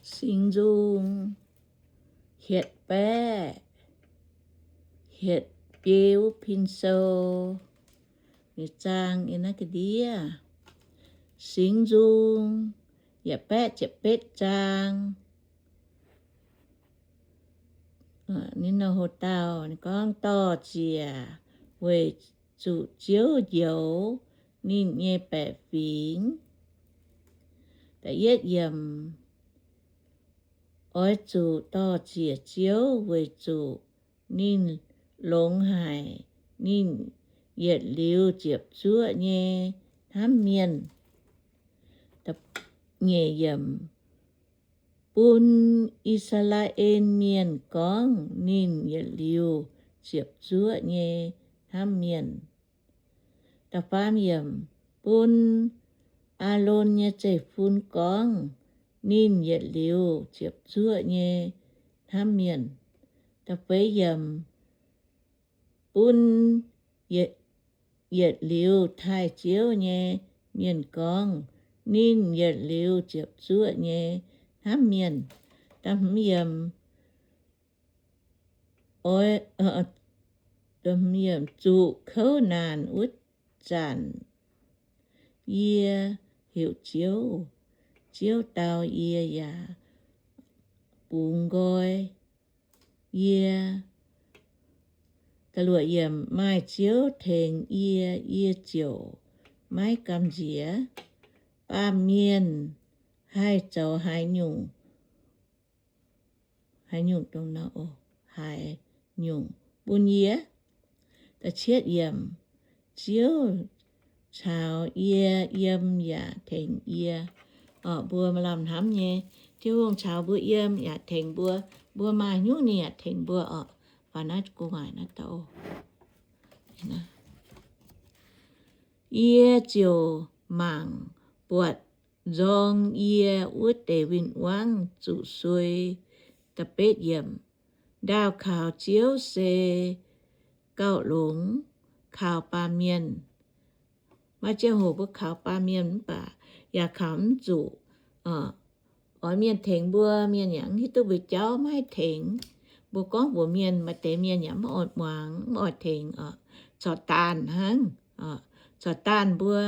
Sinh dung hiện bé hiện biểu pin sâu người trang ina cái dia sinh dung ya bé chẹp bết trang nên nó hồ tàu con to chìa về chủ chiếu dấu nên nghe bẻ phím đã yết yểm ôi chủ to chìa chiếu về chủ nên lông hải nên yết liu chiếp chúa nghe thám miền tập nghe yểm bún Israel miền con nên yết liu chiếp chúa nghe thám miền tập phàm yểm bún Alon nghe chạy phun con nên yết liu chiếp chúa nghe thám miền tập với yểm bún yết liu thai chiếu nghe miền con nên yết liu chiếp chúa nghe thám miền tập yểm ôi tập yểm chủ khâu nàn út chản ia hiệu chiếu tao ia ya bùng goi ia ta lụa yểm mai chiếu thèn ia chiều mai cầm dĩa ba miền hai cháu hai nhung trong nó hai nhung bún ia ta chết yểm chiếu chào ia yếm ya thèn ia bùa mà làm hám nhé thiếu không chào bùa yếm ya thèn bùa mai nhung nè thèn bùa và nó cô ngoài nó tao ia chiều mảng buột dòng ia út để vinh quang chủ xuôi tập bết yểm đào khảo chiếu xe cao lũng khảo ba miền mà chiếu hồ bức khảo ba miền bà ya khám chủ ở miền thèn bùa miền nhãn thì tôi bị cháu mai thèn bùa con bùa miền mà tế miền nhãn mà ọt hoàng mà ọt thèn cho tàn hăng cho tàn bùa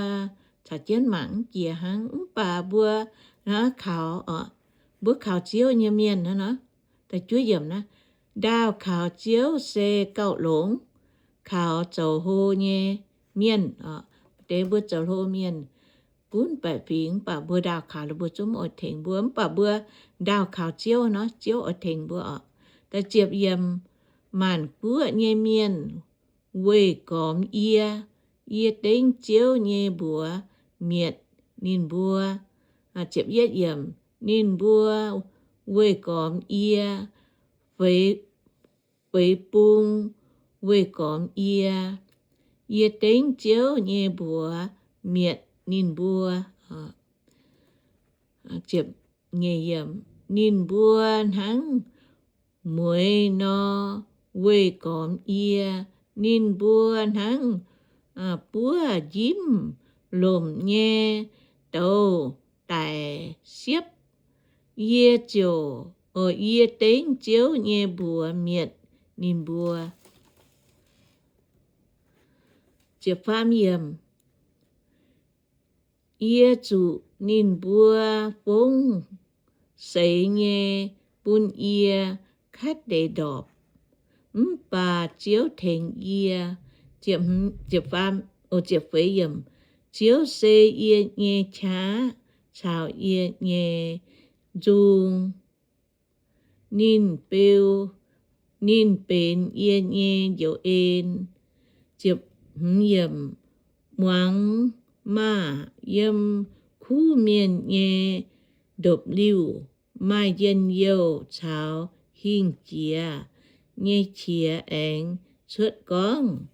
cho chiến mảng kia hăng bà bùa nó khảo bùa khảo chiếu như miền nó ta chúa dùm nó đào khảo chiếu xe cao lũng khảo chầu hô nhé miền tế bùa chầu hô miền bún bẻ phím bà bùa đào khảo là bùa chúng ở thèn bùa bà bùa đào khảo chiếu nó chiếu ở thèn bùa ta chiệp yểm màn cua nhé miền quê cóm ia tính chiếu nhé bùa miệt nín bùa chiệp yết yểm nín bùa quê cóm ia với bung quê cóm ia tính chiếu nhé bùa miệt nín bùa chiệp nghe yểm nín bùa hăng muối nó quê cóm ia nín bùa hăng bùa dím lồm nghe đầu tài xiếp ia chiều ia tính chiếu nghe bùa miệt nín bùa chiệp phàm yểm ia chủ nín bùa vốn xây nghe bún ia khát để đọp bà chiếu thèn ia chiệp phàm chiệp phế yểm chiếu xe ia nghe chào ia nghe dung nín bêu nín bền ia nghe dấu en chiệp yểm moáng ma yếm khu miền nghe đột lưu mai dân yêu chào hình chia nghe chia anh xuất con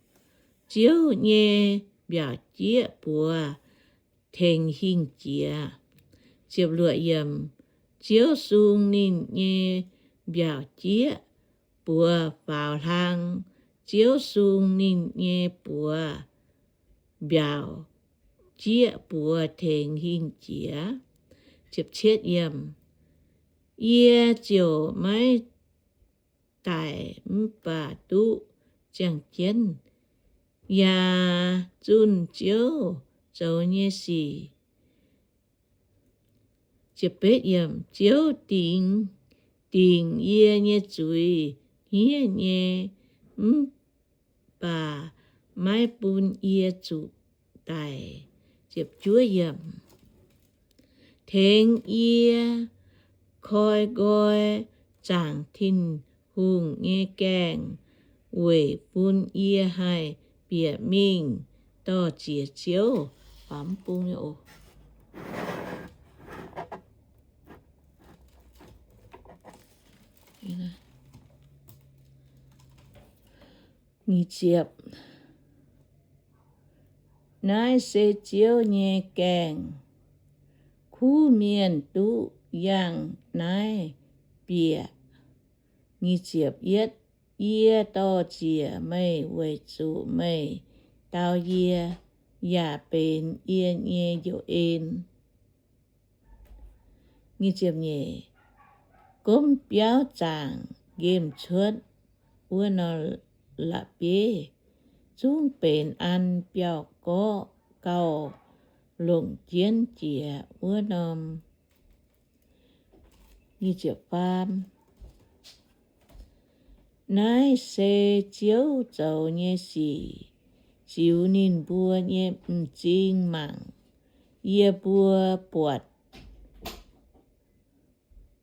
chiếu nghe biểu chia bùa thành hình chia chiệp lụa yểm chiếu xuống nín nghe biểu chia bùa vào hang chiếu xuống nín nghe bùa biểu chia bùa thành hình chia chiệp chết yểm ye chiều mấy tại bà tu chẳng kiến ya chun chiếu dấu như xì chụp bết yểm chiếu tình tình ye như chuối ye như bà mai bún ye chủ tài chụp chúa yểm thèn ye khoi goi chẳng thìn hùng nghe kèng quỷ bún ye hai bịa mình to chia chiếu bám bún nhổ nhị chiệp nái sẽ chiếu nhẹ kèng khu miền tu yang nái bịa nhị chiệp yết ye to chia mây về chủ mây tao ye ya bên ye nhẹ yo en nhị chiệp nhẹ cũng béo chàng game chuột vừa nó là bê chúng bên ăn béo có cao lồng chiến chìa vừa nằm như chiếc pham nái xe chiếu dầu nhé xì chiếu nín bùa nhé chinh mạng ye bùa bọt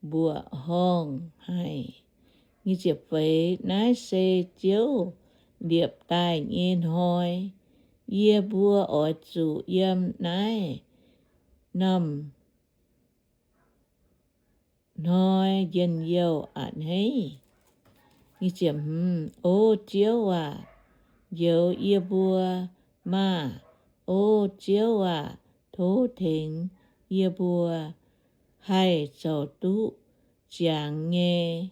bùa hong hay như chiếc phế nái xe chiếu điệp tai nhiên hoi ye bùa ở chủ yếm nái nằm nói dân yêu ảnh hay như chiếc ô chiếu à dấu ye bùa mà ô chiếu à thố thính ye bùa hay dầu tú chẳng nghe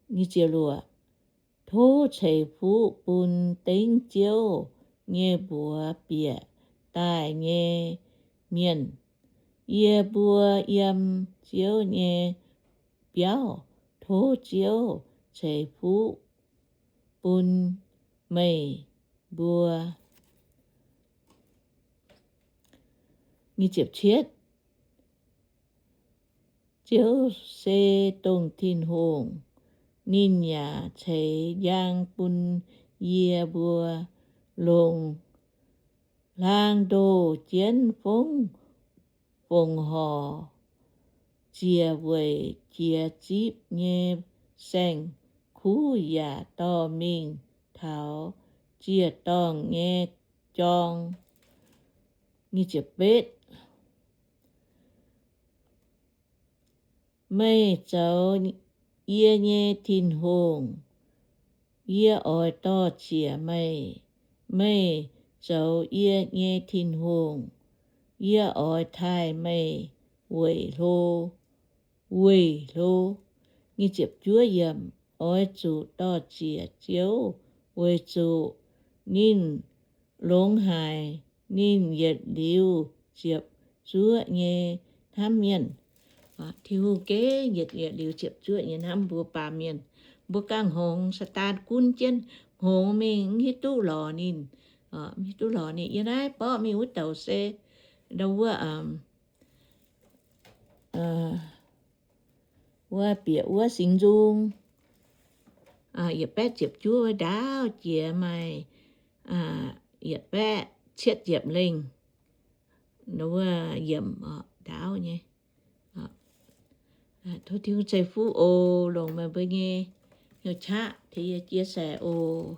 như chiếc lụa thố chảy phú bùn tính chiếu nghe bùa bịa tai nghe miền ye bùa yếm chiếu nghe béo thố chiếu chảy phú bùn mây bùa như chiếc chết chiếu xe tông thiên hồn nín nhà chảy giang bùn ye bùa lồng lang đồ chiến phóng phồng hò chia về chia chip nghe xanh khu ya to mình thảo chia tòng nghe chong như chiếc bết mây cháu ye nghe thiên hồn ye oi to chia mây mây cháu ye nghe thiên hồn ye oi thai mây quỷ lô như chiếc chúa yểm oi chủ to chia chiếu quỷ chủ nín lông hài nín nhiệt liu chiếc chúa nghe tham miền thiếu kế nhiệt liu chiếc chúa nghe tham bùa bà miền bùa cang hồng sa tan cun chân hồng mình hít tu lò nín hít tu lò nín yên ai bỏ mi út tàu xe đâu qua bịa qua sinh dung yết bé chiếc chúa đáo chìa mày yết bé chết diệp linh nó yểm đáo nhé thôi thiếu chạy phú ô lòng mà bây nghe nhiều chat thì chia sẻ ô